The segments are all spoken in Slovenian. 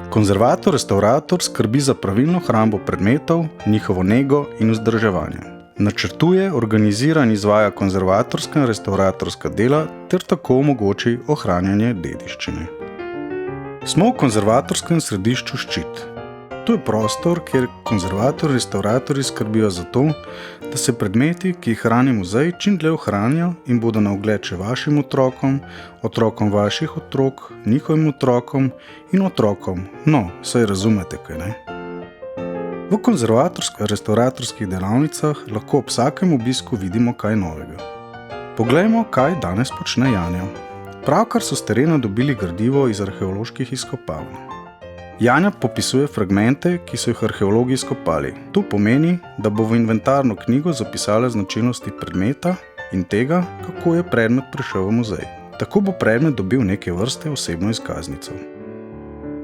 Konzervator, restavrator skrbi za pravilno hrambo predmetov, njihovo nego in vzdrževanje. Načrtuje, organizira in izvaja konzervatorska in restavratorska dela ter tako omogoči ohranjanje dediščine. Smo v konzervatorskem središču Ščit. To je prostor, kjer konzervatorji in restavratorji skrbijo za to, da se predmeti, ki jih hrani muzej, čim dlje ohranijo in bodo na ogled še vašim otrokom, otrokom vaših otrok, njihovim otrokom in otrokom. No, saj razumete, kaj ne? V konzervatorsko-restavratorskih delavnicah lahko ob vsakem obisku vidimo kaj novega. Poglejmo, kaj danes počne Janja. Pravkar so s terena dobili gradivo iz arheoloških izkopavanj. Janja popisuje fragmente, ki so jih arheologi izkopali. To pomeni, da bo v inventarno knjigo zapisala značilnosti predmeta in tega, kako je predmet prišel v muzej. Tako bo predmet dobil neke vrste osebno izkaznico.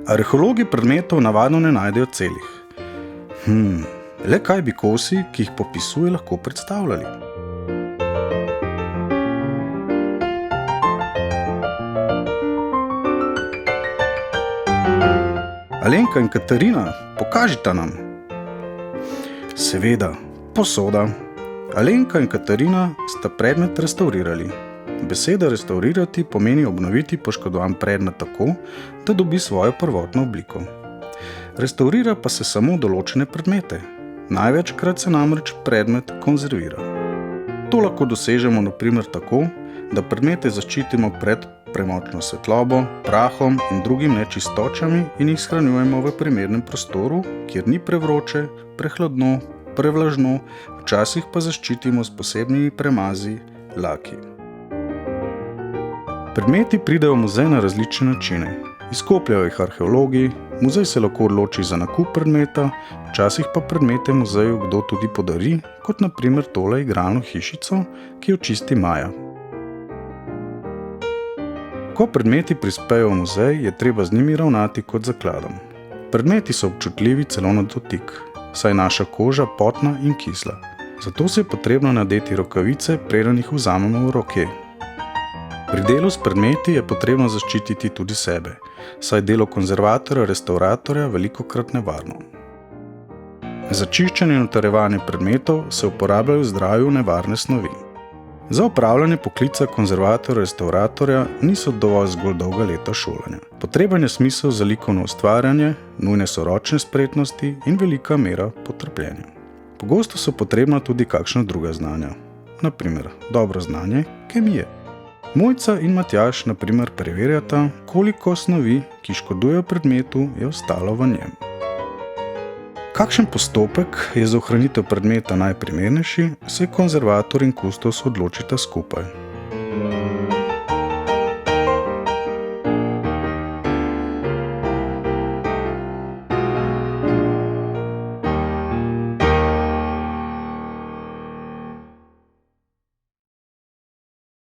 Arheologi predmetov navadno ne najdejo celih. Le kaj bi kosi, ki jih popisuje, lahko predstavljali? Alenka in Katarina, pokažita nam. Seveda, posoda. Alenka in Katarina sta predmet restavrirali. Beseda restavrirati pomeni obnoviti poškodovan predmet tako, da dobi svojo prvotno obliko. Restavrira pa se samo določene predmete. Največkrat se namreč predmet konzervira. To lahko dosežemo na primer tako, da predmete zaščitimo pred premočno svetlobo, prahom in drugim nečistočami in jih shranjujemo v primernem prostoru, kjer ni prevroče, prehladno, prevlažno, včasih pa zaščitimo s posebnimi premazi, laki. Predmeti pridejo v muzej na različne načine. Izkopljajo jih arheologi, muzej se lahko odloči za nakup predmeta, včasih pa predmete muzeju kdo tudi podari, kot na primer tole igralno hišico, ki jo čisti Maja. Ko predmeti prispejo v muzej, je treba z njimi ravnati kot zakladom. Predmeti so občutljivi celo na dotik, saj je naša koža potna in kisla. Zato se je potrebno nadeti rokavice, preden jih vzamemo v roke. Pri delu s predmeti je potrebno zaščititi tudi sebe, saj je delo konzervatorja, restavratorja velikokrat nevarno. Za čiščenje in utrjevanje predmetov se uporabljajo v zdravju nevarne snovi. Za opravljanje poklica konzervatorja, restavratorja niso dovolj zgolj dolga leta šolanja. Potreben je smisel za likovno ustvarjanje, nujne so ročne spretnosti in velika mera potrpljenja. Pogosto so potrebna tudi kakšna druga znanja, na primer dobro znanje kemije. Mojca in Matjaž na primer preverjata, koliko snovi, ki škodujejo predmetu, je ostalo v njem. Kakšen postopek je za ohranitev predmeta najprimernejši, se konzervator in kustos odločita skupaj.